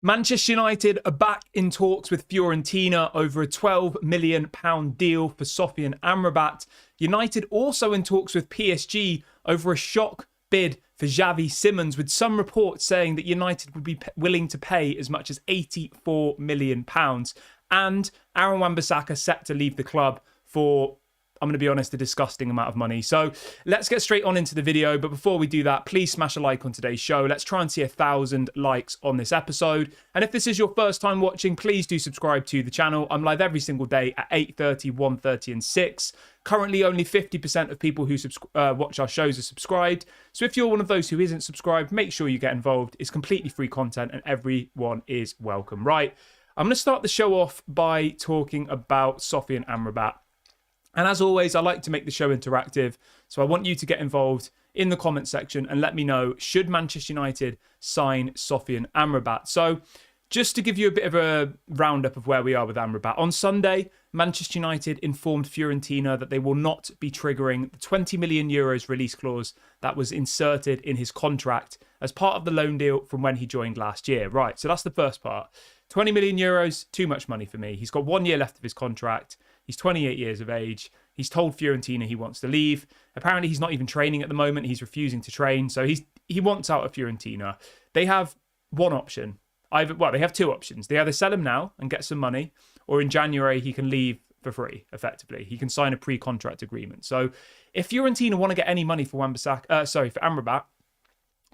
Manchester United are back in talks with Fiorentina over a £12 million deal for Sofyan Amrabat. United also in talks with PSG over a shock bid for Javi Simons, with some reports saying that United would be willing to pay as much as £84 million. And Aaron Wan-Bissaka set to leave the club for, I'm going to be honest, a disgusting amount of money. So let's get straight on into the video. But before we do that, please smash a like on today's show. Let's try and see 1,000 likes on this episode. And if this is your first time watching, please do subscribe to the channel. I'm live every single day at 8:30, 1:30 and 6. Currently, only 50% of people who watch our shows are subscribed. So if you're one of those who isn't subscribed, make sure you get involved. It's completely free content and everyone is welcome. Right, I'm going to start the show off by talking about Sofyan Amrabat. And as always, I like to make the show interactive. So I want you to get involved in the comment section and let me know, should Manchester United sign Sofyan Amrabat? So just to give you a bit of a roundup of where we are with Amrabat. On Sunday, Manchester United informed Fiorentina that they will not be triggering the 20 million euros release clause that was inserted in his contract as part of the loan deal from when he joined last year. Right, so that's the first part. 20 million euros, too much money for me. He's got 1 year left of his contract. He's 28 years of age. He's told Fiorentina he wants to leave. Apparently, he's not even training at the moment. He's refusing to train. So he wants out of Fiorentina. They have one option. They have two options. They either sell him now and get some money, or in January, he can leave for free, effectively. He can sign a pre-contract agreement. So if Fiorentina want to get any money for for Amrabat,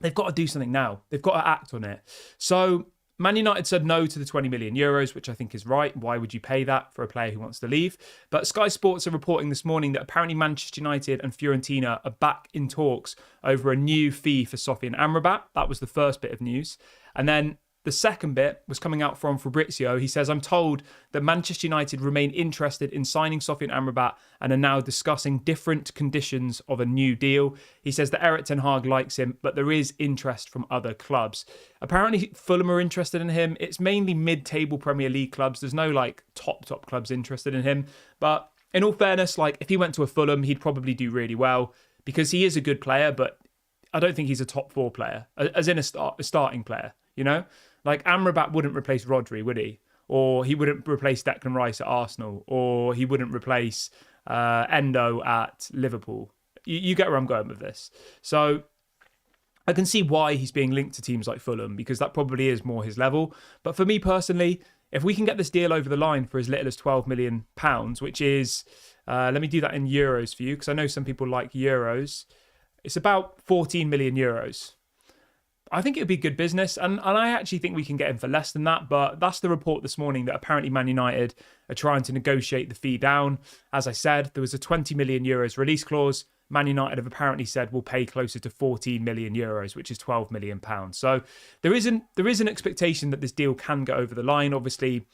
they've got to do something now. They've got to act on it. So Man United said no to the 20 million euros, which I think is right. Why would you pay that for a player who wants to leave? But Sky Sports are reporting this morning that apparently Manchester United and Fiorentina are back in talks over a new fee for Sofyan Amrabat. That was the first bit of news. And then the second bit was coming out from Fabrizio. He says, I'm told that Manchester United remain interested in signing Sofyan Amrabat and are now discussing different conditions of a new deal. He says that Erik ten Hag likes him, but there is interest from other clubs. Apparently, Fulham are interested in him. It's mainly mid-table Premier League clubs. There's no top clubs interested in him. But in all fairness, if he went to a Fulham, he'd probably do really well because he is a good player, but I don't think he's a top four player, as in a starting player, you know? Amrabat wouldn't replace Rodri, would he? Or he wouldn't replace Declan Rice at Arsenal. Or he wouldn't replace Endo at Liverpool. You get where I'm going with this. So I can see why he's being linked to teams like Fulham, because that probably is more his level. But for me personally, if we can get this deal over the line for as little as £12 million, which is, let me do that in euros for you, because I know some people like euros. It's about 14 million euros. I think it would be good business, and I actually think we can get him for less than that, but that's the report this morning that apparently Man United are trying to negotiate the fee down. As I said, there was a 20 million euros release clause. Man United have apparently said we'll pay closer to 14 million euros, which is £12 million. So there is an expectation that this deal can go over the line. Obviously,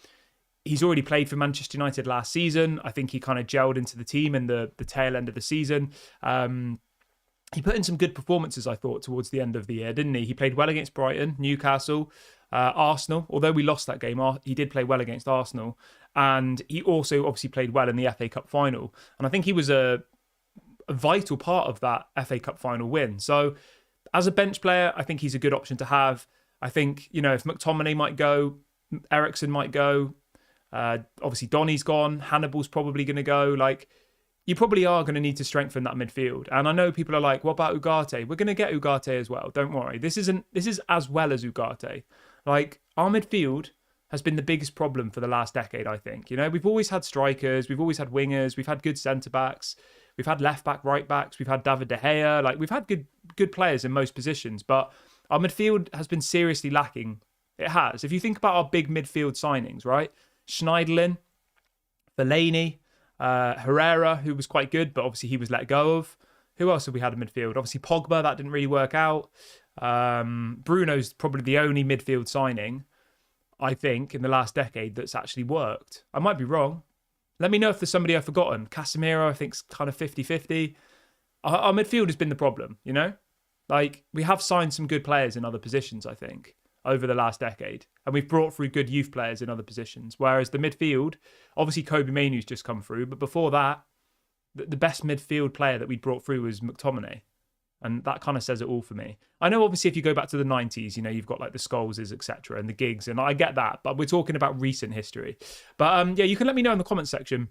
he's already played for Manchester United last season. I think he kind of gelled into the team in the tail end of the season. He put in some good performances, I thought, towards the end of the year, didn't he? He played well against Brighton, Newcastle, Arsenal. Although we lost that game, he did play well against Arsenal. And he also obviously played well in the FA Cup final. And I think he was a vital part of that FA Cup final win. So as a bench player, I think he's a good option to have. I think, if McTominay might go, Eriksen might go. Obviously, Donny's gone. Hannibal's probably going to go. You probably are going to need to strengthen that midfield. And I know people are like, what about Ugarte? We're going to get Ugarte as well. Don't worry. This is as well as Ugarte. Our midfield has been the biggest problem for the last decade, I think. We've always had strikers. We've always had wingers. We've had good centre-backs. We've had left-back, right-backs. We've had David De Gea. We've had good players in most positions. But our midfield has been seriously lacking. It has. If you think about our big midfield signings, right? Schneiderlin, Fellaini, Herrera, who was quite good, but obviously he was let go of. Who else have we had in midfield? Obviously Pogba, that didn't really work out. Bruno's probably the only midfield signing, I think, in the last decade that's actually worked. I might be wrong. Let me know if there's somebody I've forgotten. Casemiro, I think, is kind of 50-50. Our midfield has been the problem, we have signed some good players in other positions, I think, over the last decade. And we've brought through good youth players in other positions. Whereas the midfield, obviously Kobe Mainoo's just come through. But before that, the best midfield player that we brought through was McTominay. And that kind of says it all for me. I know, obviously, if you go back to the 90s, you know, you've got like the Scholeses, etc., and the Giggs, and I get that, but we're talking about recent history. But yeah, you can let me know in the comment section,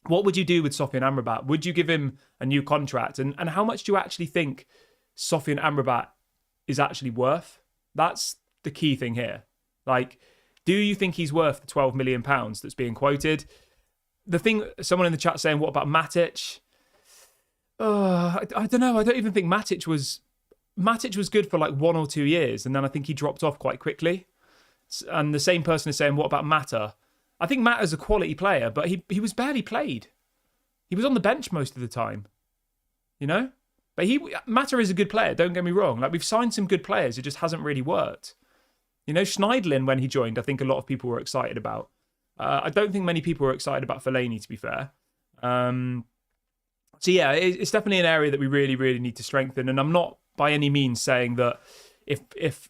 what would you do with Sofyan Amrabat? Would you give him a new contract? And how much do you actually think Sofyan Amrabat is actually worth? That's the key thing here. Like, do you think he's worth the £12 million that's being quoted? The thing, someone in the chat saying, what about Matic? I don't know. I don't even think Matic was good for like 1 or 2 years, and then I think he dropped off quite quickly. And the same person is saying, what about Mata? I think Mata's a quality player, but he was barely played. He was on the bench most of the time, you know? But Mata is a good player, don't get me wrong. Like, we've signed some good players, it just hasn't really worked. You know, Schneidlin, when he joined, I think a lot of people were excited about. I don't think many people were excited about Fellaini, to be fair. So yeah, it's definitely an area that we really, really need to strengthen. And I'm not by any means saying that if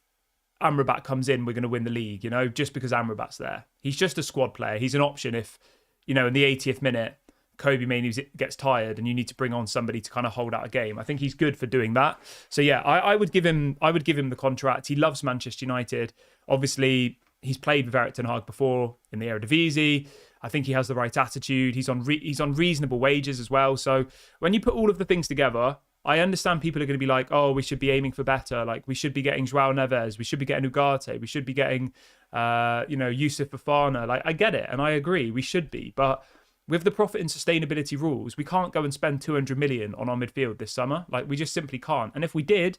Amrabat comes in, we're going to win the league, you know, just because Amrabat's there. He's just a squad player. He's an option if, you know, in the 80th minute, Kobe Mainoo gets tired and you need to bring on somebody to kind of hold out a game. I think he's good for doing that. So yeah, I would give him the contract. He loves Manchester United. Obviously, he's played with Erik ten Hag before in the Eredivisie. I think he has the right attitude. He's on reasonable wages as well. So when you put all of the things together, I understand people are going to be like, oh, we should be aiming for better. Like, we should be getting João Neves. We should be getting Ugarte. We should be getting, Yusuf Fofana. Like, I get it. And I agree. We should be. But with the profit and sustainability rules, we can't go and spend 200 million on our midfield this summer. Like, we just simply can't. And if we did,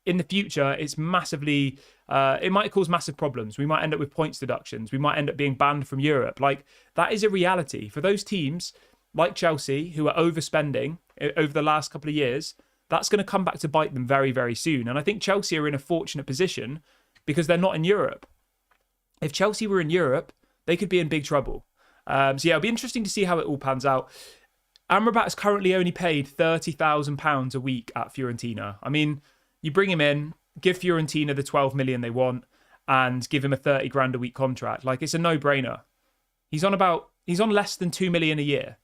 in the future, it's massively, it might cause massive problems. We might end up with points deductions. We might end up being banned from Europe. Like, that is a reality. For those teams like Chelsea, who are overspending over the last couple of years, that's going to come back to bite them very, very soon. And I think Chelsea are in a fortunate position because they're not in Europe. If Chelsea were in Europe, they could be in big trouble. So yeah, it'll be interesting to see how it all pans out. Amrabat is currently only paid £30,000 a week at Fiorentina. I mean, you bring him in, give Fiorentina the 12 million they want, and give him a 30 grand a week contract. Like, it's a no-brainer. He's on less than 2 million a year.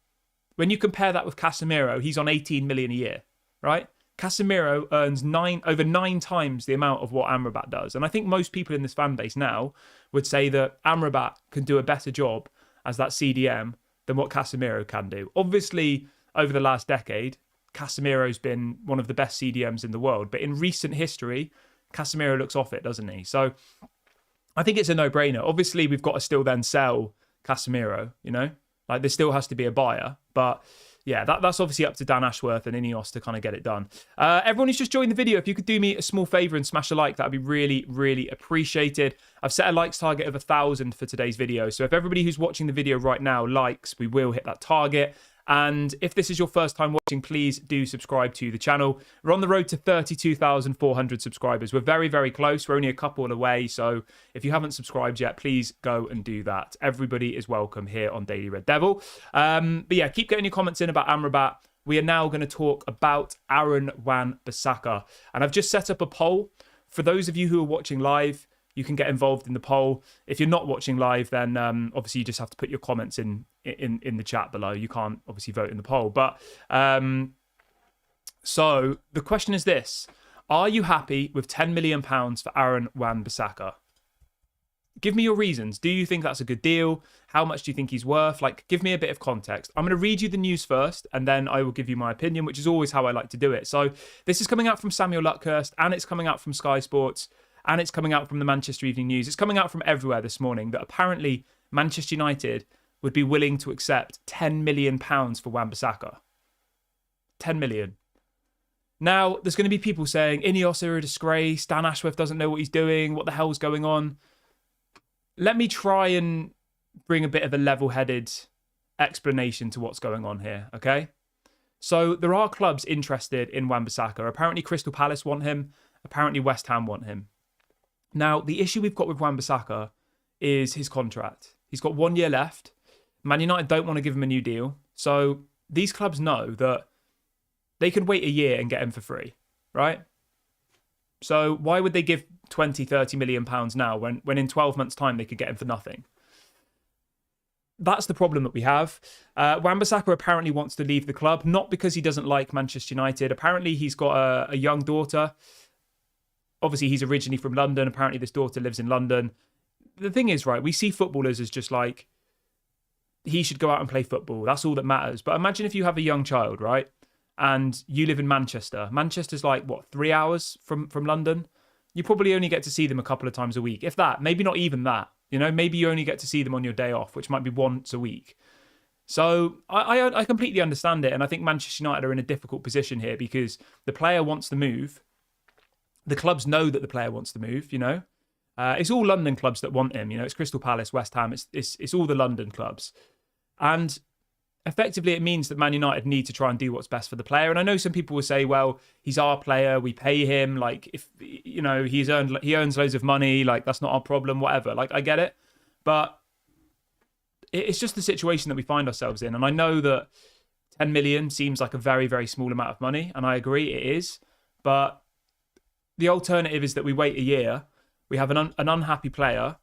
When you compare that with Casemiro, he's on 18 million a year, right? Casemiro earns over 9 times the amount of what Amrabat does. And I think most people in this fan base now would say that Amrabat can do a better job as that CDM than what Casemiro can do. Obviously, over the last decade, Casemiro's been one of the best CDMs in the world. But in recent history, Casemiro looks off it, doesn't he? So I think it's a no-brainer. Obviously, we've got to still then sell Casemiro, you know? Like, there still has to be a buyer. But yeah, that's obviously up to Dan Ashworth and Ineos to kind of get it done. Everyone who's just joined the video, if you could do me a small favour and smash a like, that'd be really, really appreciated. I've set a likes target of 1,000 for today's video. So if everybody who's watching the video right now likes, we will hit that target. And if this is your first time watching, please do subscribe to the channel. We're on the road to 32,400 subscribers. We're very, very close. We're only a couple away. So if you haven't subscribed yet, please go and do that. Everybody is welcome here on Daily Red Devil. But yeah, keep getting your comments in about Amrabat. We are now going to talk about Aaron Wan-Bissaka. And I've just set up a poll. For those of you who are watching live, you can get involved in the poll. If you're not watching live, then obviously you just have to put your comments in the chat below. You can't obviously vote in the poll. But so the question is this: are you happy with £10 million for Aaron Wan-Bissaka? Give me your reasons. Do you think that's a good deal? How much do you think he's worth? Like, give me a bit of context. I'm going to read you the news first, and then I will give you my opinion, which is always how I like to do it. So this is coming out from Samuel Luckhurst, and it's coming out from Sky Sports. And it's coming out from the Manchester Evening News. It's coming out from everywhere this morning that apparently Manchester United would be willing to accept £10 million for Wan-Bissaka. 10 million. Now, there's going to be people saying, Ineos are a disgrace, Dan Ashworth doesn't know what he's doing, what the hell's going on? Let me try and bring a bit of a level-headed explanation to what's going on here, okay? So there are clubs interested in Wan-Bissaka. Apparently Crystal Palace want him. Apparently West Ham want him. Now, the issue we've got with Wan-Bissaka is his contract. He's got 1 year left. Man United don't want to give him a new deal. So these clubs know that they could wait a year and get him for free, right? So why would they give 20, 30 million pounds now when in 12 months' time they could get him for nothing? that's the problem that we have. Wan-Bissaka apparently wants to leave the club, not because he doesn't like Manchester United. Apparently, he's got a young daughter. Obviously, he's originally from London. Apparently, this daughter lives in London. The thing is, right, we see footballers as just like, he should go out and play football. That's all that matters. But imagine if you have a young child, right? And you live in Manchester. Manchester's like, what, 3 hours from London? You probably only get to see them a couple of times a week. If that, maybe not even that. You know, maybe you only get to see them on your day off, which might be once a week. So I completely understand it. And I think Manchester United are in a difficult position here because the player wants to move. The clubs know that the player wants to move, you know. It's all London clubs that want him. You know, it's Crystal Palace, West Ham. It's all the London clubs. And effectively, it means that Man United need to try and do what's best for the player. And I know some people will say, well, he's our player. We pay him. Like, if, you know, he earns loads of money. Like, that's not our problem, whatever. Like, I get it. But it's just the situation that we find ourselves in. And I know that 10 million seems like a very, very small amount of money. And I agree it is. But the alternative is that we wait a year. We have an unhappy player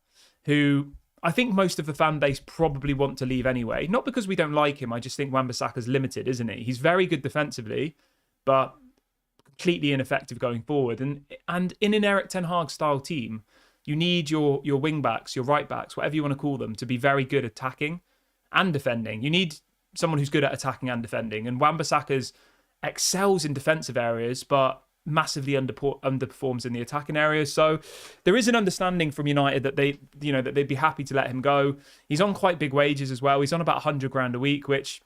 who I think most of the fan base probably want to leave anyway. Not because we don't like him. I just think Wan-Bissaka's limited, isn't he? He's very good defensively, but completely ineffective going forward. And in an Erik ten Hag style team, you need your wing backs, your right backs, whatever you want to call them, to be very good at attacking and defending. You need someone who's good at attacking and defending. And Wan-Bissaka's excels in defensive areas, but massively underperforms in the attacking areas. So there is an understanding from United that they'd be happy to let him go. He's on quite big wages as well. He's on about 100 grand a week, which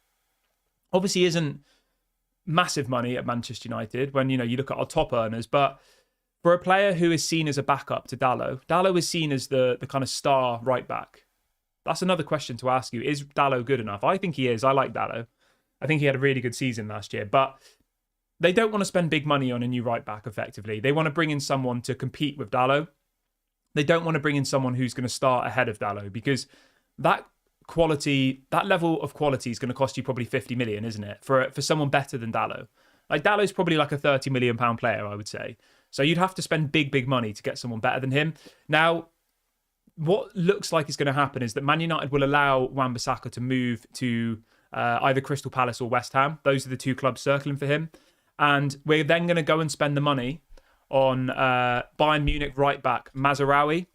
obviously isn't massive money at Manchester United when, you know, you look at our top earners. But for a player who is seen as a backup to Dalot is seen as the kind of star right back. That's another question to ask you. Is Dalot good enough? I think he is. I like Dalot. I think he had a really good season last year, but they don't want to spend big money on a new right back, effectively. They want to bring in someone to compete with Dalot. They don't want to bring in someone who's going to start ahead of Dalot, because that level of quality is going to cost you probably 50 million, isn't it? For someone better than Dalot. Like, Dalot's probably like a 30 million pound player, I would say. So you'd have to spend big money to get someone better than him. Now, what looks like is going to happen is that Man United will allow Wan-Bissaka to move to either Crystal Palace or West Ham. Those are the two clubs circling for him. And we're then going to go and spend the money on Bayern Munich right back Mazraoui.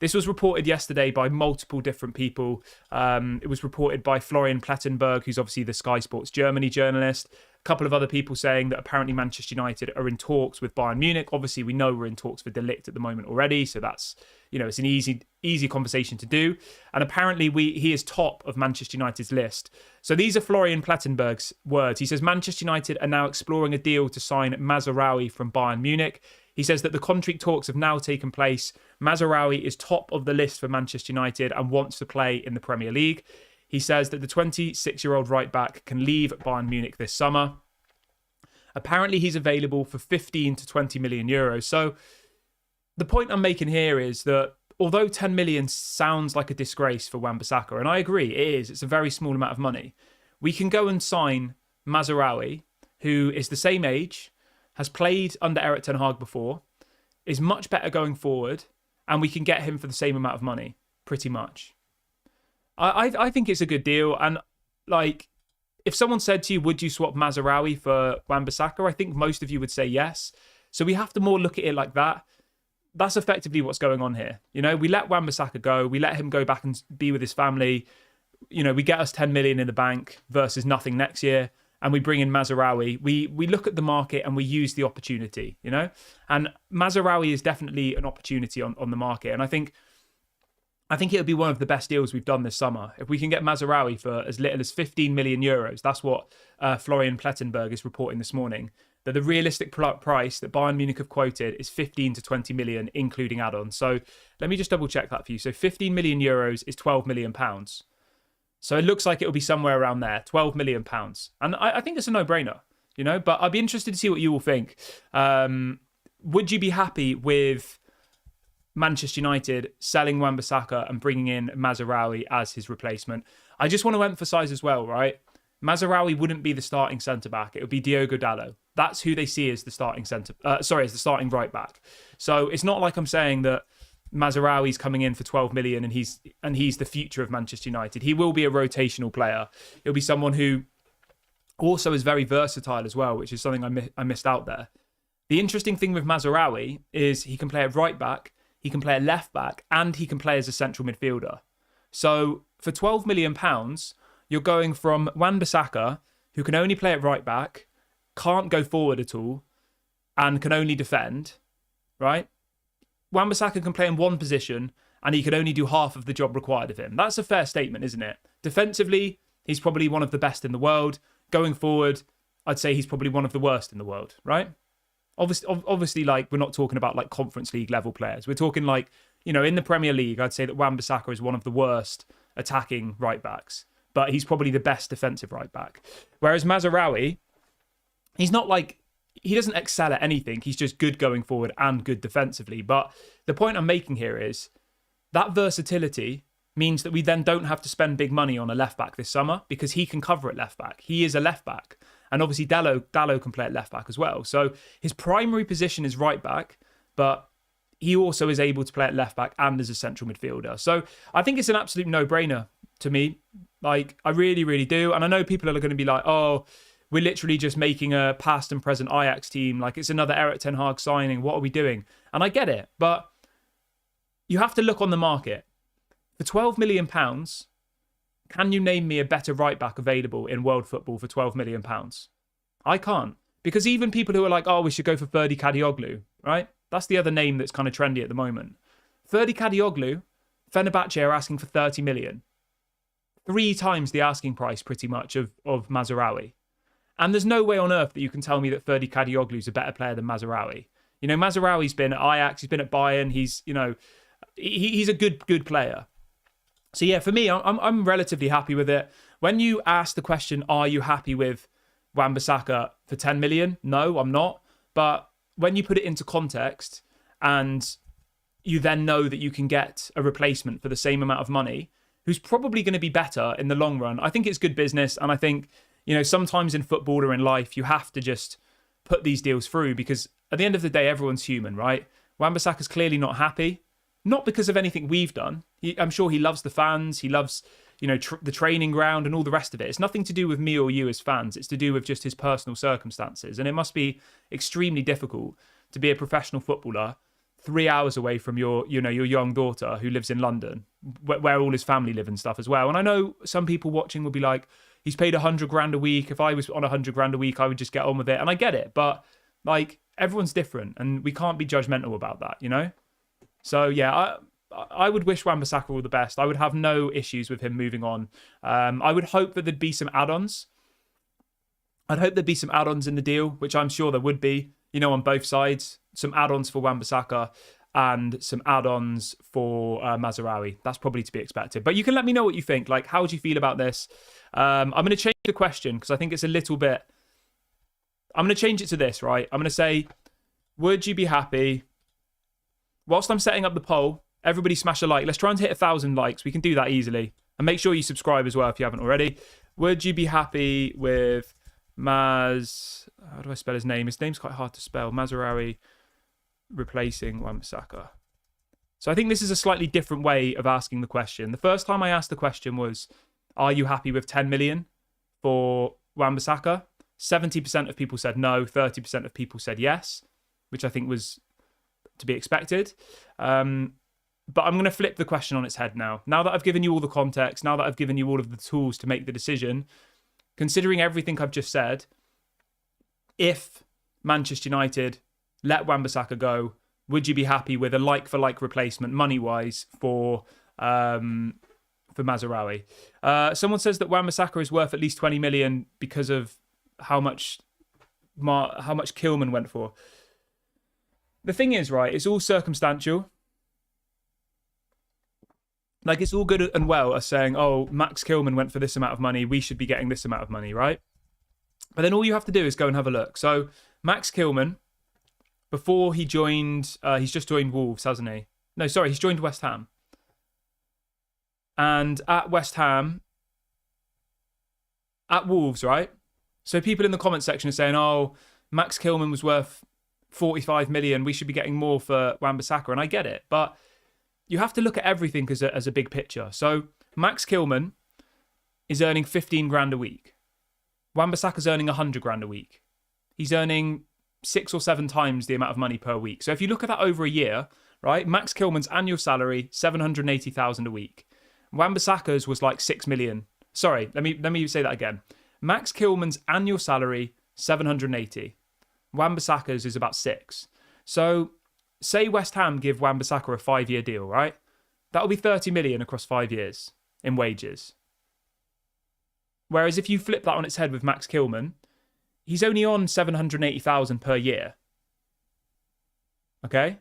This was reported yesterday by multiple different people. It was reported by Florian Plettenberg, who's obviously the Sky Sports Germany journalist. A couple of other people saying that apparently Manchester United are in talks with Bayern Munich. Obviously, we know we're in talks with De Ligt at the moment already, so that's, you know, it's an easy conversation to do. And apparently he is top of Manchester United's list. So these are Florian Plettenberg's words. He says Manchester United are now exploring a deal to sign Mazraoui from Bayern Munich. He says that the contract talks have now taken place. Mazraoui is top of the list for Manchester United and wants to play in the Premier League. He says that the 26-year-old right back can leave Bayern Munich this summer. Apparently, he's available for 15 to 20 million euros. So the point I'm making here is that although 10 million sounds like a disgrace for Wan-Bissaka, and I agree, it is, it's a very small amount of money, we can go and sign Mazraoui, who is the same age, has played under Erik ten Hag before, is much better going forward, and we can get him for the same amount of money, pretty much. I think it's a good deal. And like, if someone said to you, would you swap Mazraoui for Wan-Bissaka? I think most of you would say yes. So we have to more look at it like that. That's effectively what's going on here. You know, we let Wan-Bissaka go. We let him go back and be with his family. You know, we get us 10 million in the bank versus nothing next year. And we bring in Mazraoui. We look at the market and we use the opportunity, you know? And Mazraoui is definitely an opportunity on the market. And I think it'll be one of the best deals we've done this summer. If we can get Mazraoui for as little as 15 million euros, that's what Florian Plettenberg is reporting this morning, that the realistic price that Bayern Munich have quoted is 15 to 20 million, including add-ons. So let me just double check that for you. So 15 million euros is 12 million pounds. So it looks like it'll be somewhere around there, 12 million pounds. And I think it's a no-brainer, you know, but I'd be interested to see what you all think. Would you be happy with Manchester United selling Wan-Bissaka and bringing in Mazraoui as his replacement? I just want to emphasise as well, right? Mazraoui wouldn't be the starting centre-back. It would be Diogo Dalot. That's who they see as the starting as the starting right-back. So it's not like I'm saying that Mazraoui's coming in for 12 million and he's the future of Manchester United. He will be a rotational player. He'll be someone who also is very versatile as well, which is something I missed out there. The interesting thing with Mazraoui is he can play at right back, he can play at left back, and he can play as a central midfielder. So for £12 million, you're going from Wan-Bissaka, who can only play at right back, can't go forward at all, and can only defend, right? Wan-Bissaka can play in one position, and he can only do half of the job required of him. That's a fair statement, isn't it? Defensively, he's probably one of the best in the world. Going forward, I'd say he's probably one of the worst in the world, right? Obviously, like, we're not talking about like Conference League level players. We're talking like, you know, in the Premier League, I'd say that Wan-Bissaka is one of the worst attacking right backs, but he's probably the best defensive right back. Whereas Mazraoui, he's not like, he doesn't excel at anything. He's just good going forward and good defensively. But the point I'm making here is that versatility means that we then don't have to spend big money on a left back this summer because he can cover at left back. He is a left back. And obviously Dalot can play at left back as well. So his primary position is right back, but he also is able to play at left back and as a central midfielder. So I think it's an absolute no-brainer to me. Like, I really, really do. And I know people are going to be like, oh, we're literally just making a past and present Ajax team. Like, it's another Erik ten Hag signing. What are we doing? And I get it, but you have to look on the market. For £12 million, can you name me a better right back available in world football for £12 million? I can't. Because even people who are like, oh, we should go for Ferdi Kadioglu, right? That's the other name that's kind of trendy at the moment. Ferdi Kadioglu, Fenerbahce are asking for 30 million. 3 times the asking price, pretty much, of Mazraoui. And there's no way on earth that you can tell me that Ferdi Kadioglu is a better player than Mazraoui. You know, Mazraoui's been at Ajax, he's been at Bayern, he's, you know, he's a good player. So yeah, for me, I'm relatively happy with it. When you ask the question, are you happy with Wan-Bissaka for 10 million? No, I'm not. But when you put it into context and you then know that you can get a replacement for the same amount of money, who's probably going to be better in the long run, I think it's good business. And I think, you know, sometimes in football or in life, you have to just put these deals through because at the end of the day, everyone's human, right? Wan-Bissaka's clearly not happy. Not because of anything we've done. I'm sure he loves the fans. He loves, you know, the training ground and all the rest of it. It's nothing to do with me or you as fans. It's to do with just his personal circumstances. And it must be extremely difficult to be a professional footballer 3 hours away from your young daughter who lives in London, where all his family live and stuff as well. And I know some people watching will be like, he's paid 100 grand a week. If I was on 100 grand a week, I would just get on with it. And I get it. But like, everyone's different and we can't be judgmental about that, you know? So yeah, I would wish Wan-Bissaka all the best. I would have no issues with him moving on. I would hope that there'd be some add-ons. I'd hope there'd be some add-ons in the deal, which I'm sure there would be, you know, on both sides. Some add-ons for Wan-Bissaka and some add-ons for Mazraoui. That's probably to be expected. But you can let me know what you think. Like, how would you feel about this? I'm going to change the question because I think it's a little bit... I'm going to change it to this, right? I'm going to say, would you be happy... Whilst I'm setting up the poll, everybody smash a like. Let's try and hit 1,000 likes. We can do that easily. And make sure you subscribe as well if you haven't already. Would you be happy with How do I spell his name? His name's quite hard to spell. Mazraoui replacing Wan-Bissaka. So I think this is a slightly different way of asking the question. The first time I asked the question was, are you happy with 10 million for Wan-Bissaka? 70% of people said no. 30% of people said yes, which I think was... to be expected. But I'm going to flip the question on its head now. Now that I've given you all the context, now that I've given you all of the tools to make the decision, considering everything I've just said, if Manchester United let Wan-Bissaka go, would you be happy with a like-for-like replacement, money-wise, for Mazraoui? Someone says that Wan-Bissaka is worth at least 20 million because of how much Kilman went for. The thing is, right, it's all circumstantial. Like, it's all good and well as saying, oh, Max Kilman went for this amount of money, we should be getting this amount of money, right? But then all you have to do is go and have a look. So, Max Kilman, before he joined, he's just joined Wolves, hasn't he? No, sorry, he's joined West Ham. And at West Ham, at Wolves, right? So people in the comment section are saying, oh, Max Kilman was worth 45 million, we should be getting more for Wan-Bissaka, and I get it, but you have to look at everything as a big picture. So Max Kilman is earning 15 grand a week. Wan-Bissaka's earning 100 grand a week. He's earning 6 or 7 times the amount of money per week. So if you look at that over a year, right, Max Kilman's annual salary, 780,000 a week. Wan-Bissaka's was like 6 million. Sorry, let me say that again. Max Kilman's annual salary, 780. Wan-Bissaka's is about 6. So say West Ham give Wan-Bissaka a 5-year deal, right? That'll be 30 million across 5 years in wages. Whereas if you flip that on its head with Max Kilman, he's only on 780,000 per year. Okay?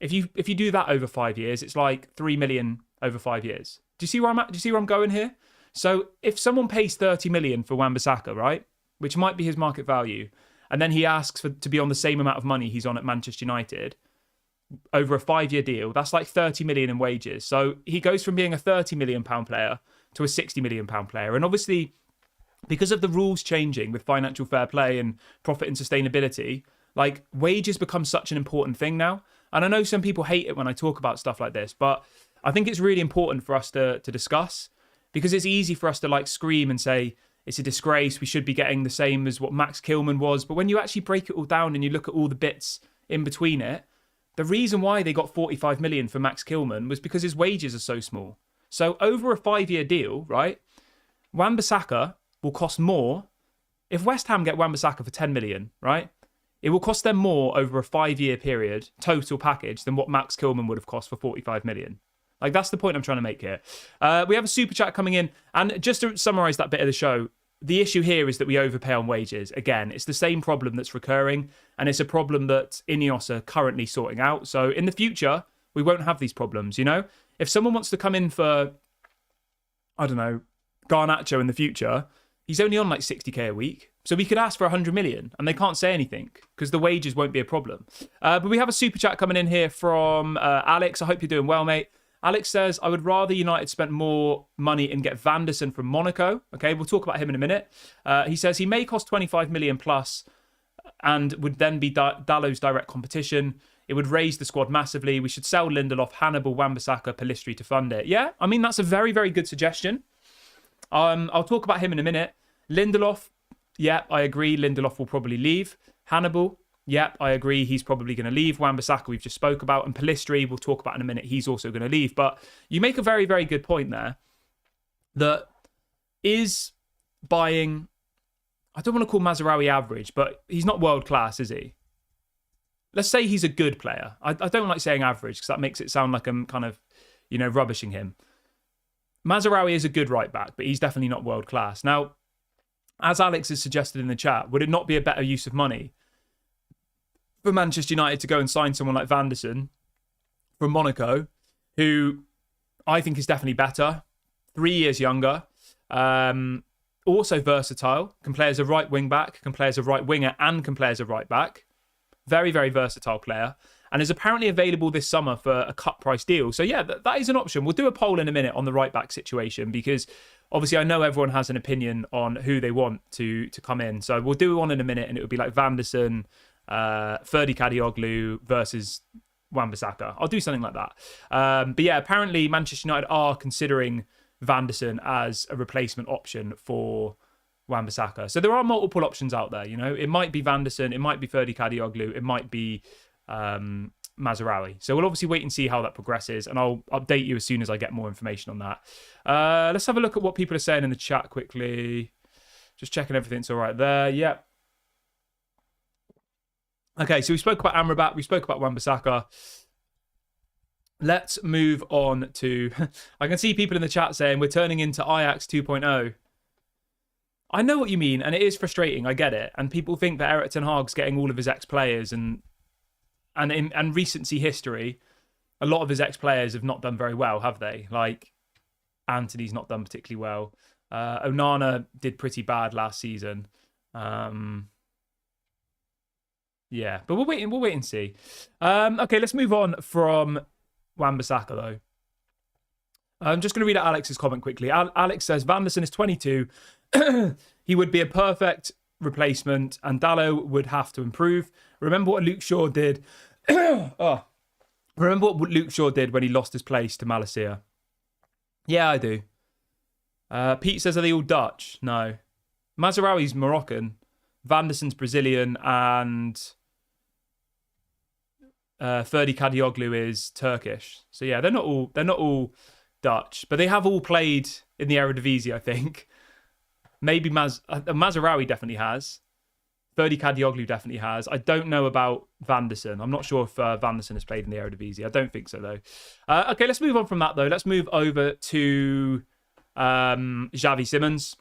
If you do that over 5 years, it's like 3 million over 5 years. Do you see where I'm at? Do you see where I'm going here? So if someone pays 30 million for Wan-Bissaka, right, which might be his market value, and then he asks to be on the same amount of money he's on at Manchester United over a 5-year deal, that's like 30 million in wages. So he goes from being a 30 million pound player to a 60 million pound player. And obviously, because of the rules changing with financial fair play and profit and sustainability, like wages become such an important thing now. And I know some people hate it when I talk about stuff like this, but I think it's really important for us to discuss, because it's easy for us to like scream and say, it's a disgrace, we should be getting the same as what Max Kilman was. But when you actually break it all down and you look at all the bits in between it, the reason why they got 45 million for Max Kilman was because his wages are so small. So over a 5-year deal, right, Wan-Bissaka will cost more. If West Ham get Wan-Bissaka for 10 million, right, it will cost them more over a 5-year period, total package, than what Max Kilman would have cost for 45 million. Like, that's the point I'm trying to make here. We have a super chat coming in. And just to summarise that bit of the show, the issue here is that we overpay on wages. Again, it's the same problem that's recurring, and it's a problem that Ineos are currently sorting out. So in the future, we won't have these problems, you know? If someone wants to come in for, I don't know, Garnacho in the future, he's only on like 60k a week. So we could ask for 100 million and they can't say anything because the wages won't be a problem. But we have a super chat coming in here from Alex. I hope you're doing well, mate. Alex says, I would rather United spent more money and get Van der Sar from Monaco. Okay, we'll talk about him in a minute. He says he may cost 25 million plus and would then be Dallow's direct competition. It would raise the squad massively. We should sell Lindelof, Hannibal, Wan-Bissaka, Pellistri to fund it. Yeah, I mean, that's a very, very good suggestion. I'll talk about him in a minute. Lindelof, yeah, I agree. Lindelof will probably leave. Hannibal, yep, I agree. He's probably going to leave. Wan-Bissaka, we've just spoke about. And Pellistri, we'll talk about in a minute. He's also going to leave. But you make a very, very good point there. That is buying, I don't want to call Mazraoui average, but he's not world class, is he? Let's say he's a good player. I don't like saying average because that makes it sound like I'm kind of, you know, rubbishing him. Mazraoui is a good right back, but he's definitely not world class. Now, as Alex has suggested in the chat, would it not be a better use of money for Manchester United to go and sign someone like Van der Sar from Monaco, who I think is definitely better, 3 years younger, also versatile, can play as a right wing back, can play as a right winger, and can play as a right back. Very, very versatile player, and is apparently available this summer for a cut price deal. So yeah, that is an option. We'll do a poll in a minute on the right back situation because obviously I know everyone has an opinion on who they want to come in. So we'll do one in a minute, and it would be like Van der Sar, Ferdi Kadioglu versus Wan-Bissaka. I'll do something like that. But yeah, apparently Manchester United are considering Van der Sar as a replacement option for Wan-Bissaka. So there are multiple options out there, you know. It might be Van der Sar, it might be Ferdi Kadioglu, it might be Mazraoui. So we'll obviously wait and see how that progresses, and I'll update you as soon as I get more information on that. Let's have a look at what people are saying in the chat quickly. Just checking everything's all right there. Yep. Okay, so we spoke about Amrabat, we spoke about Wan-Bissaka. Let's move on to... I can see people in the chat saying we're turning into Ajax 2.0. I know what you mean, and it is frustrating. I get it. And people think that Erik ten Hag's getting all of his ex-players, and in recency history, a lot of his ex-players have not done very well, have they? Like, Antony's not done particularly well. Onana did pretty bad last season. Yeah, but we'll wait and see. Okay, let's move on from Wan-Bissaka, though. I'm just going to read out Alex's comment quickly. Alex says, Van der Sar is 22. He would be a perfect replacement, and Dalot would have to improve. Remember what Luke Shaw did. Remember what Luke Shaw did when he lost his place to Malacia? Yeah, I do. Pete says, are they all Dutch? No. Mazraoui's Moroccan, Vanderson's Brazilian, and Ferdi Kadioglu is Turkish. So yeah, they're not all Dutch, but they have all played in the Eredivisie, I think. Maybe Mazraoui definitely has. Ferdi Kadioglu definitely has. I don't know about Vanderson. I'm not sure if Vanderson has played in the Eredivisie. I don't think so, though. Okay, let's move on from that, though. Let's move over to Javi Simons.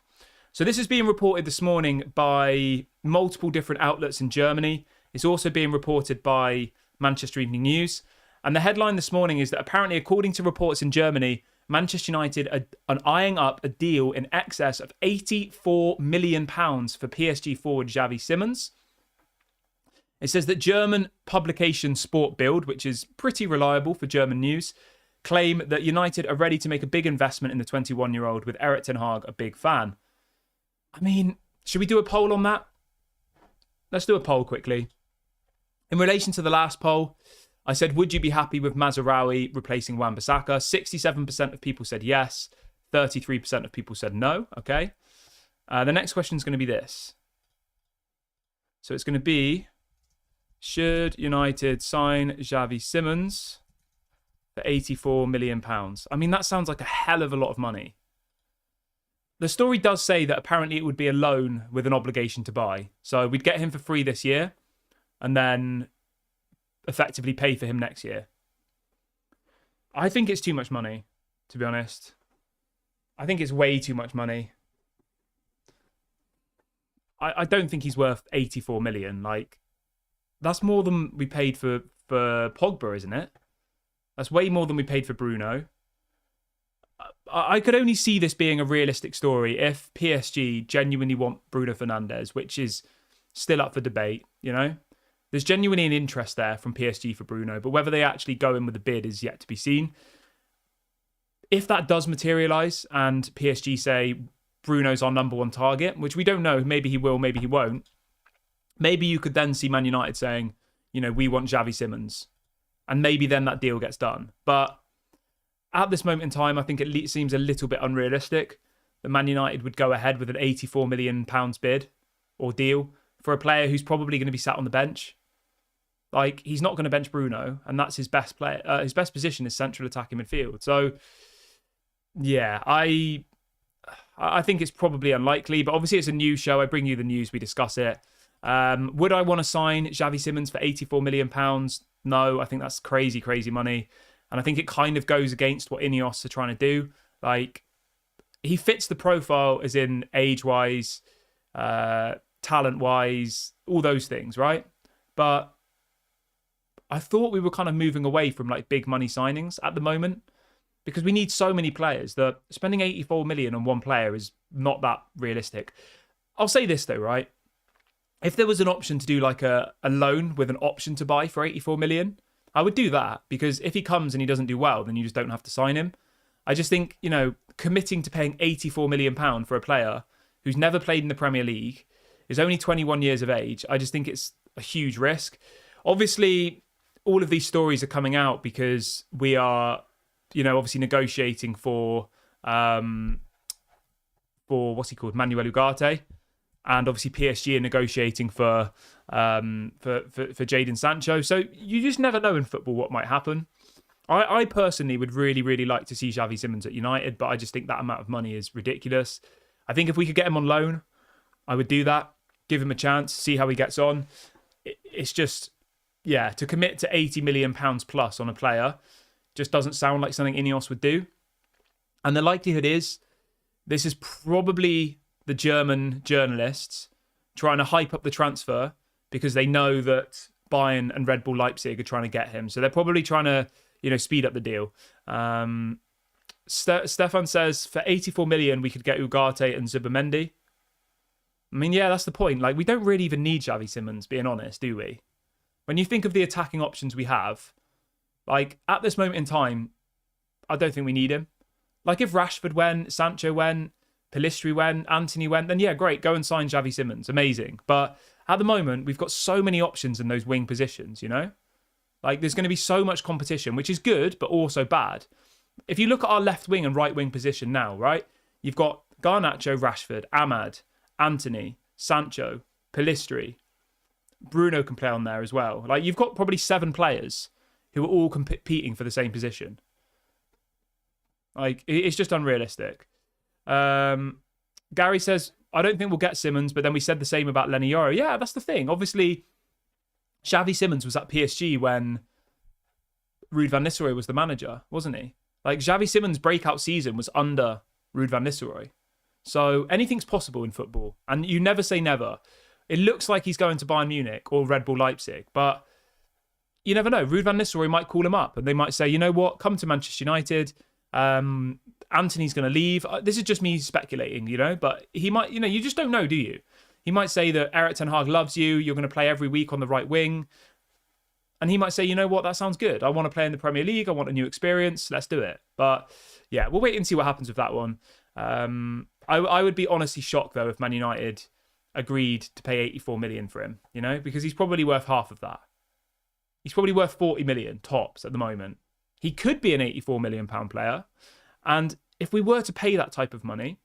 So this is being reported this morning by multiple different outlets in Germany. It's also being reported by Manchester Evening News. And the headline this morning is that apparently, according to reports in Germany, Manchester United are eyeing up a deal in excess of £84 million for PSG forward Javi Simons. It says that German publication Sport Bild, which is pretty reliable for German news, claim that United are ready to make a big investment in the 21-year-old, with Erik ten Hag a big fan. I mean, should we do a poll on that? Let's do a poll quickly. In relation to the last poll, I said, would you be happy with Mazraoui replacing Wan-Bissaka? 67% of people said yes. 33% of people said no. Okay. The next question is going to be this. So it's going to be, should United sign Javi Simons for £84 million? I mean, that sounds like a hell of a lot of money. The story does say that apparently it would be a loan with an obligation to buy. So we'd get him for free this year and then effectively pay for him next year. I think it's too much money, to be honest. I think it's way too much money. I don't think he's worth 84 million. Like, that's more than we paid for Pogba, isn't it? That's way more than we paid for Bruno. I could only see this being a realistic story if PSG genuinely want Bruno Fernandes, which is still up for debate, you know? There's genuinely an interest there from PSG for Bruno, but whether they actually go in with a bid is yet to be seen. If that does materialise and PSG say Bruno's our number one target, which we don't know, maybe he will, maybe he won't, maybe you could then see Man United saying, you know, we want Javi Simons. And maybe then that deal gets done. But at this moment in time, I think it seems a little bit unrealistic that Man United would go ahead with an £84 million bid or deal for a player who's probably going to be sat on the bench. Like, he's not going to bench Bruno, and that's his best player. His best position is central attacking midfield. So, yeah, I think it's probably unlikely, but obviously it's a news show. I bring you the news, we discuss it. Would I want to sign Javi Simons for £84 million? No, I think that's crazy, crazy money. And I think it kind of goes against what Ineos are trying to do. Like, he fits the profile as in age-wise, talent-wise, all those things, right? But I thought we were kind of moving away from like big money signings at the moment because we need so many players that spending 84 million on one player is not that realistic. I'll say this though, right? If there was an option to do like a loan with an option to buy for 84 million, I would do that, because if he comes and he doesn't do well, then you just don't have to sign him. I just think, you know, committing to paying £84 million for a player who's never played in the Premier League, is only 21 years of age, I just think it's a huge risk. Obviously, all of these stories are coming out because we are, you know, obviously negotiating for what's he called, Manuel Ugarte, and obviously PSG are negotiating for Jadon Sancho. So you just never know in football what might happen. I personally would really, really like to see Javi Simons at United, but I just think that amount of money is ridiculous. I think if we could get him on loan, I would do that, give him a chance, see how he gets on. It's just, yeah, to commit to £80 million plus on a player just doesn't sound like something Ineos would do. And the likelihood is this is probably the German journalists trying to hype up the transfer because they know that Bayern and Red Bull Leipzig are trying to get him. So they're probably trying to, you know, speed up the deal. Stefan says, for 84 million, we could get Ugarte and Zubimendi. I mean, yeah, that's the point. Like, we don't really even need Javi Simons, being honest, do we? When you think of the attacking options we have, like, at this moment in time, I don't think we need him. Like, if Rashford went, Sancho went, Pellistri went, Antony went, then yeah, great, go and sign Javi Simons. Amazing. But at the moment, we've got so many options in those wing positions, you know? Like, there's going to be so much competition, which is good, but also bad. If you look at our left wing and right wing position now, right? You've got Garnacho, Rashford, Ahmad, Anthony, Sancho, Pellistri. Bruno can play on there as well. Like, you've got probably 7 players who are all competing for the same position. Like, it's just unrealistic. Gary says, I don't think we'll get Simons, but then we said the same about Lenny Yoro. Yeah, that's the thing. Obviously, Xavi Simons was at PSG when Ruud van Nistelrooy was the manager, wasn't he? Like, Xavi Simons' breakout season was under Ruud van Nistelrooy. So anything's possible in football. And you never say never. It looks like he's going to Bayern Munich or Red Bull Leipzig, but you never know. Ruud van Nistelrooy might call him up and they might say, you know what, come to Manchester United. Anthony's going to leave. This is just me speculating, you know, but he might, you know, you just don't know, do you? He might say that Erik ten Hag loves you. You're going to play every week on the right wing. And he might say, you know what, that sounds good. I want to play in the Premier League. I want a new experience. Let's do it. But yeah, we'll wait and see what happens with that one. I would be honestly shocked, though, if Man United agreed to pay 84 million for him, you know, because he's probably worth half of that. He's probably worth 40 million tops at the moment. He could be an 84 million pound player. And if we were to pay that type of money,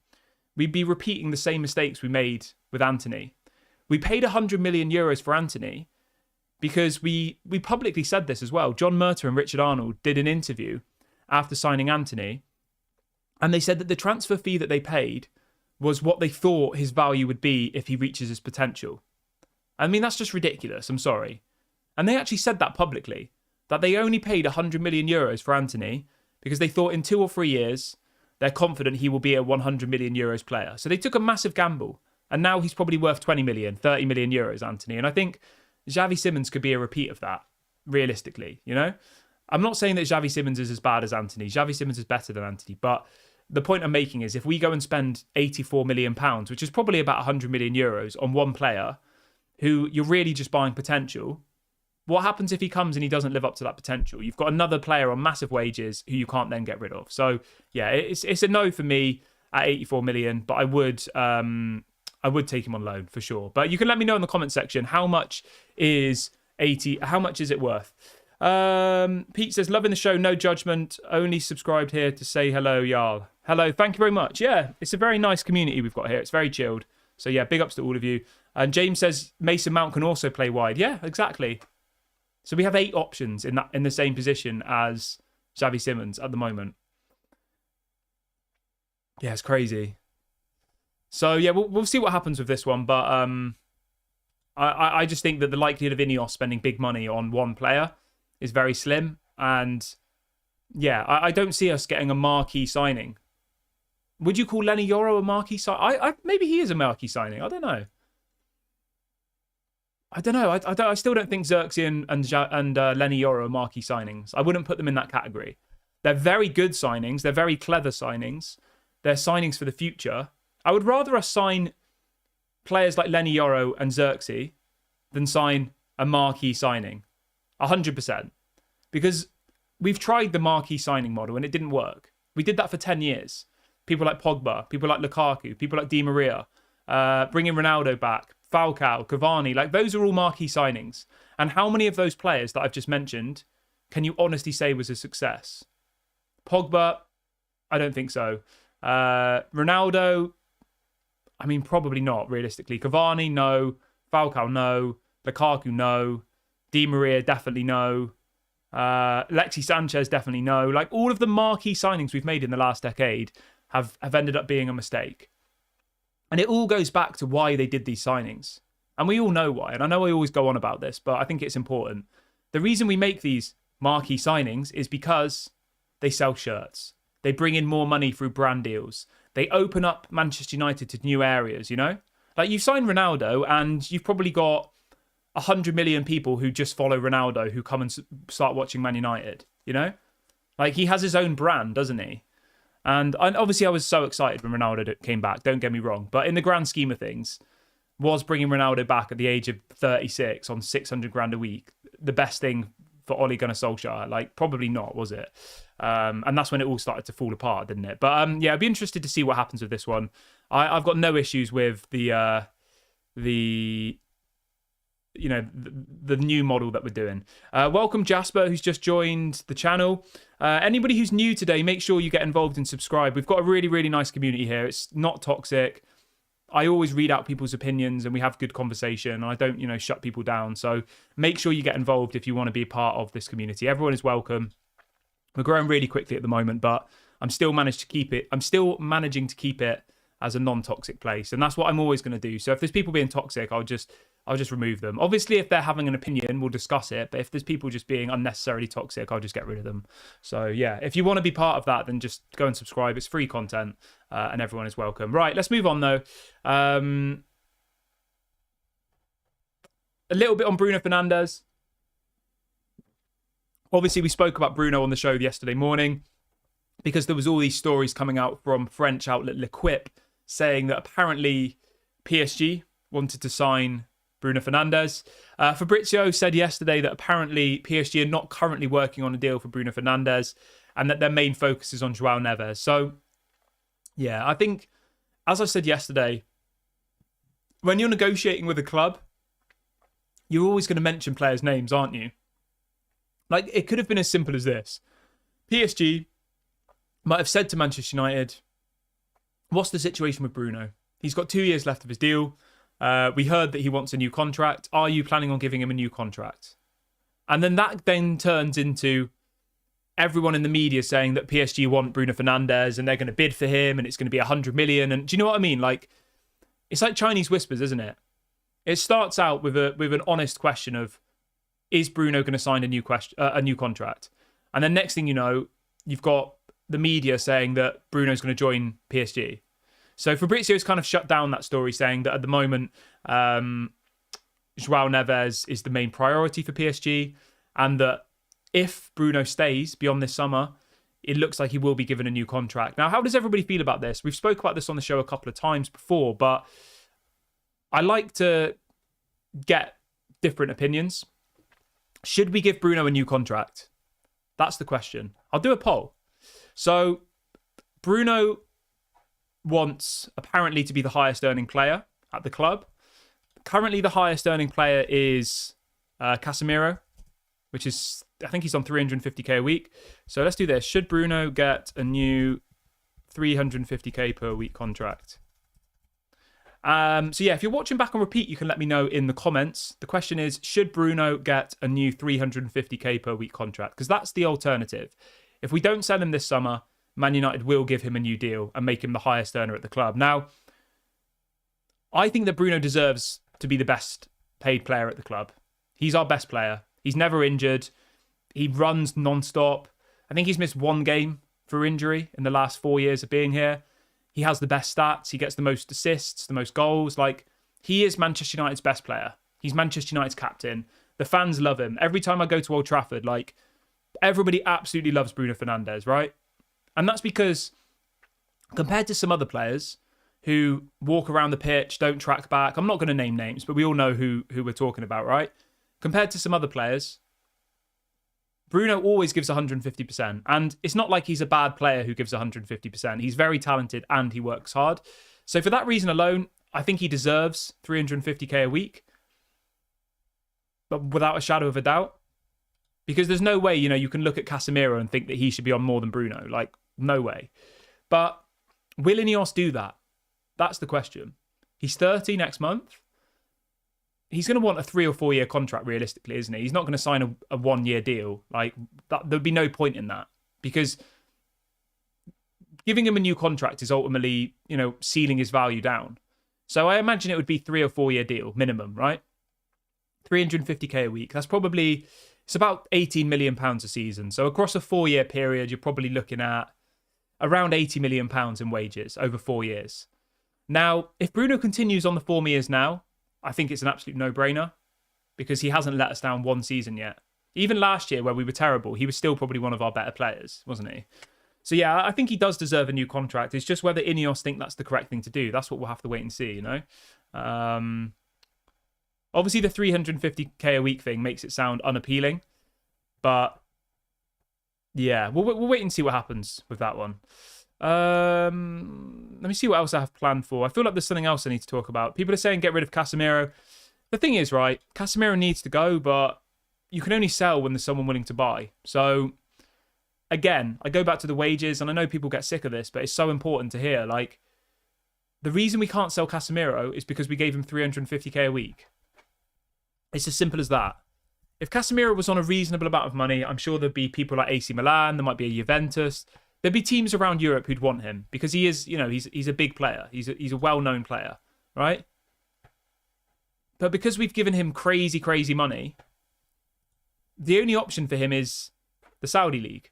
we'd be repeating the same mistakes we made with Anthony. We paid 100 million euros for Anthony because we publicly said this as well. John Murtaugh and Richard Arnold did an interview after signing Anthony, and they said that the transfer fee that they paid was what they thought his value would be if he reaches his potential. I mean, that's just ridiculous. I'm sorry. And they actually said that publicly, that they only paid 100 million euros for Anthony because they thought in 2 or 3 years, they're confident he will be a 100 million euros player. So they took a massive gamble. And now he's probably worth 20 million, 30 million euros, Anthony. And I think Xavi Simons could be a repeat of that, realistically, you know? I'm not saying that Xavi Simons is as bad as Anthony. Xavi Simons is better than Anthony. But the point I'm making is if we go and spend 84 million pounds, which is probably about 100 million euros on one player who you're really just buying potential, what happens if he comes and he doesn't live up to that potential? You've got another player on massive wages who you can't then get rid of. So, yeah, it's a no for me at 84 million, but I would take him on loan for sure. But you can let me know in the comment section how much is it worth? Pete says, loving the show, no judgment, only subscribed here to say hello, Jarl. Hello, thank you very much. Yeah, it's a very nice community we've got here. It's very chilled. So yeah, big ups to all of you. And James says Mason Mount can also play wide. Yeah, exactly. So we have 8 options in the same position as Xavi Simons at the moment. Yeah, it's crazy. So yeah, we'll see what happens with this one. But I just think that the likelihood of Ineos spending big money on one player is very slim. And yeah, I don't see us getting a marquee signing. Would you call Lenny Yoro a marquee signing? Maybe he is a marquee signing. I don't know. I still don't think Xerxes and Lenny Yoro are marquee signings. I wouldn't put them in that category. They're very good signings. They're very clever signings. They're signings for the future. I would rather us sign players like Lenny Yoro and Xerxes than sign a marquee signing. 100%. Because we've tried the marquee signing model and it didn't work. We did that for 10 years. People like Pogba, people like Lukaku, people like Di Maria, bringing Ronaldo back, Falcao, Cavani, like those are all marquee signings. And how many of those players that I've just mentioned can you honestly say was a success? Pogba, I don't think so. Ronaldo, I mean, probably not, realistically. Cavani, no. Falcao, no. Lukaku, no. Di Maria, definitely no. Alexis Sanchez, definitely no. Like, all of the marquee signings we've made in the last decade have ended up being a mistake. And it all goes back to why they did these signings. And we all know why. And I know I always go on about this, but I think it's important. The reason we make these marquee signings is because they sell shirts. They bring in more money through brand deals. They open up Manchester United to new areas, you know? Like, you've signed Ronaldo and you've probably got 100 million people who just follow Ronaldo who come and start watching Man United, you know? Like, he has his own brand, doesn't he? And obviously I was so excited when Ronaldo came back, don't get me wrong. But in the grand scheme of things, was bringing Ronaldo back at the age of 36 on 600 grand a week the best thing for Ole Gunnar Solskjaer? Like, probably not, was it? And that's when it all started to fall apart, didn't it? But yeah, I'd be interested to see what happens with this one. I've got no issues with the the new model that we're doing. Welcome Jasper, who's just joined the channel. Anybody who's new today, make sure you get involved and subscribe. We've got a really, really nice community here. It's not toxic. I always read out people's opinions and we have good conversation. And I don't, shut people down. So make sure you get involved if you want to be a part of this community. Everyone is welcome. We're growing really quickly at the moment, but I'm still managing to keep it as a non-toxic place. And that's what I'm always going to do. So if there's people being toxic, I'll just remove them. Obviously, if they're having an opinion, we'll discuss it. But if there's people just being unnecessarily toxic, I'll just get rid of them. So yeah, if you want to be part of that, then just go and subscribe. It's free content and everyone is welcome. Right, let's move on though. A little bit on Bruno Fernandes. Obviously, we spoke about Bruno on the show yesterday morning because there was all these stories coming out from French outlet L'Equipe saying that apparently PSG wanted to sign Bruno Fernandes. Fabrizio said yesterday that apparently PSG are not currently working on a deal for Bruno Fernandes and that their main focus is on João Neves. So, yeah, I think, as I said yesterday, when you're negotiating with a club, you're always going to mention players' names, aren't you? Like, it could have been as simple as this. PSG might have said to Manchester United, what's the situation with Bruno? He's got 2 years left of his deal. We heard that he wants a new contract. Are you planning on giving him a new contract? And then that then turns into everyone in the media saying that PSG want Bruno Fernandes and they're going to bid for him and it's going to be 100 million. And do you know what I mean? Like, it's like Chinese whispers, isn't it? It starts out with an honest question of, is Bruno going to sign a new contract? And then next thing you know, you've got the media saying that Bruno's going to join PSG. So Fabrizio's kind of shut down that story, saying that at the moment, João Neves is the main priority for PSG, and that if Bruno stays beyond this summer, it looks like he will be given a new contract. Now, how does everybody feel about this? We've spoke about this on the show a couple of times before, but I like to get different opinions. Should we give Bruno a new contract? That's the question. I'll do a poll. So, Bruno wants apparently to be the highest earning player at the club. Currently, the highest earning player is Casemiro, which is, I think he's on 350k a week. So let's do this. Should Bruno get a new 350k per week contract? So yeah, if you're watching back on repeat, you can let me know in the comments. The question is, should Bruno get a new 350k per week contract? Because that's the alternative. If we don't sell him this summer, Man United will give him a new deal and make him the highest earner at the club. Now, I think that Bruno deserves to be the best paid player at the club. He's our best player. He's never injured. He runs non-stop. I think he's missed one game for injury in the last 4 years of being here. He has the best stats. He gets the most assists, the most goals. Like, he is Manchester United's best player. He's Manchester United's captain. The fans love him. Every time I go to Old Trafford, like, everybody absolutely loves Bruno Fernandes, right? And that's because compared to some other players who walk around the pitch, don't track back, I'm not going to name names, but we all know who we're talking about, right? Compared to some other players, Bruno always gives 150%. And it's not like he's a bad player who gives 150%. He's very talented and he works hard. So for that reason alone, I think he deserves 350k a week. But without a shadow of a doubt. Because there's no way, you can look at Casemiro and think that he should be on more than Bruno. Like, no way. But will Ineos do that? That's the question. He's 30 next month. He's going to want a 3 or 4 year contract realistically, isn't he? He's not going to sign a 1 year deal. Like, there'd be no point in that. Because giving him a new contract is ultimately, sealing his value down. So I imagine it would be 3 or 4 year deal minimum, right? 350k a week. That's probably... It's about £18 million a season. So across a 4 year period, you're probably looking at around £80 million in wages over 4 years. Now, if Bruno continues on the form he is now, I think it's an absolute no-brainer because he hasn't let us down one season yet. Even last year where we were terrible, he was still probably one of our better players, wasn't he? So yeah, I think he does deserve a new contract. It's just whether Ineos think that's the correct thing to do. That's what we'll have to wait and see, Obviously, the 350k a week thing makes it sound unappealing, but yeah, we'll wait and see what happens with that one. Let me see what else I have planned for. I feel like there's something else I need to talk about. People are saying get rid of Casemiro. The thing is, right, Casemiro needs to go, but you can only sell when there's someone willing to buy. So, again, I go back to the wages, and I know people get sick of this, but it's so important to hear. Like, the reason we can't sell Casemiro is because we gave him 350k a week. It's as simple as that. If Casemiro was on a reasonable amount of money, I'm sure there'd be people like AC Milan, there might be a Juventus. There'd be teams around Europe who'd want him because he is, he's a big player. He's a well-known player, right? But because we've given him crazy, crazy money, the only option for him is the Saudi League.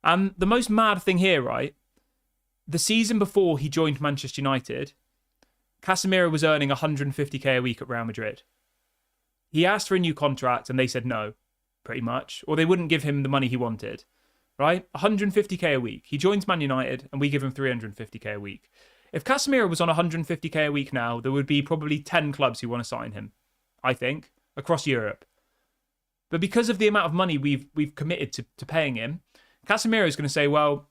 And the most mad thing here, right? The season before he joined Manchester United, Casemiro was earning 150k a week at Real Madrid. He asked for a new contract and they said no, pretty much. Or they wouldn't give him the money he wanted, right? 150k a week. He joins Man United and we give him 350k a week. If Casemiro was on 150k a week now, there would be probably 10 clubs who want to sign him, I think, across Europe. But because of the amount of money we've committed to paying him, Casemiro is going to say, well,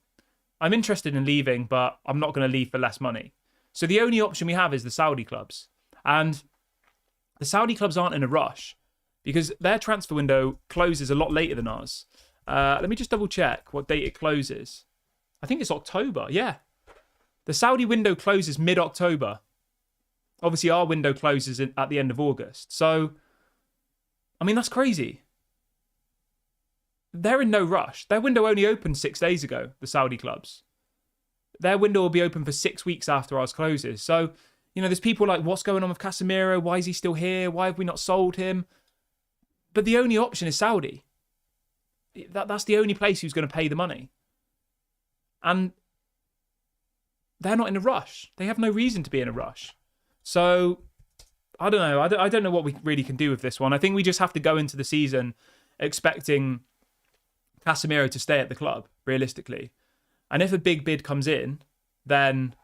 I'm interested in leaving, but I'm not going to leave for less money. So the only option we have is the Saudi clubs. And the Saudi clubs aren't in a rush because their transfer window closes a lot later than ours. Let me just double check what date it closes. I think it's October, yeah. The Saudi window closes mid-October. Obviously, our window closes at the end of August. So, I mean, that's crazy. They're in no rush. Their window only opened 6 days ago, the Saudi clubs. Their window will be open for 6 weeks after ours closes. So, there's people like, what's going on with Casemiro? Why is he still here? Why have we not sold him? But the only option is Saudi. That's the only place who's going to pay the money. And they're not in a rush. They have no reason to be in a rush. So, I don't know. I don't know what we really can do with this one. I think we just have to go into the season expecting Casemiro to stay at the club, realistically. And if a big bid comes in, then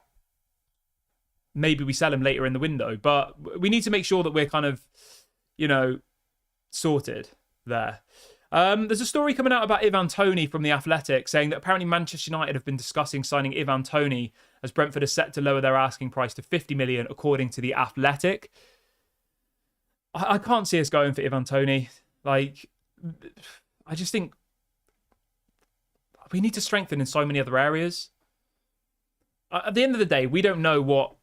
maybe we sell him later in the window. But we need to make sure that we're kind of, sorted there. There's a story coming out about Ivan Toney from The Athletic saying that apparently Manchester United have been discussing signing Ivan Toney as Brentford is set to lower their asking price to 50 million, according to The Athletic. I can't see us going for Ivan Toney. Like, I just think we need to strengthen in so many other areas. At the end of the day, we don't know what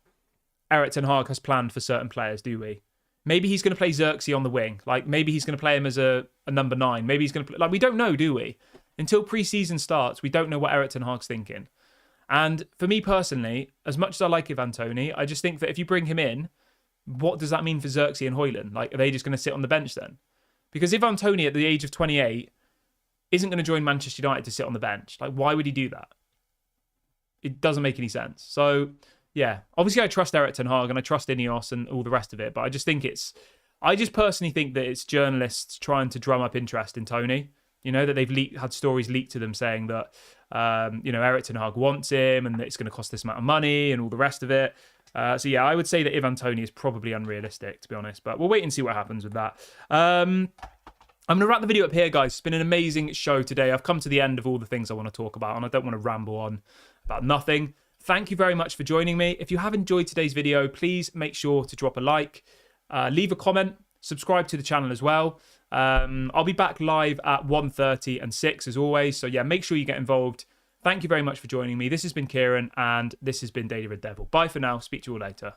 Erik ten Hag has planned for certain players, do we? Maybe he's going to play Xerxes on the wing. Like, maybe he's going to play him as a number 9. Maybe he's going to play... Like, we don't know, do we? Until pre-season starts, we don't know what Erik ten Hag's thinking. And for me personally, as much as I like Ivan Toney, I just think that if you bring him in, what does that mean for Xerxes and Højlund? Like, are they just going to sit on the bench then? Because Ivan Toney, at the age of 28, isn't going to join Manchester United to sit on the bench. Like, why would he do that? It doesn't make any sense. So, yeah. Obviously, I trust Erik ten Hag and I trust Ineos and all the rest of it. But I just personally think that it's journalists trying to drum up interest in Toney. That they've had stories leaked to them saying that, Erik ten Hag wants him and that it's going to cost this amount of money and all the rest of it. So, yeah, I would say that Ivan Toney is probably unrealistic, to be honest. But we'll wait and see what happens with that. I'm going to wrap the video up here, guys. It's been an amazing show today. I've come to the end of all the things I want to talk about, and I don't want to ramble on about nothing. Thank you very much for joining me. If you have enjoyed today's video, please make sure to drop a like, leave a comment, subscribe to the channel as well. I'll be back live at 1:30 and 6 as always. So, yeah, make sure you get involved. Thank you very much for joining me. This has been Kieran, and this has been Daily Red Devil. Bye for now. Speak to you all later.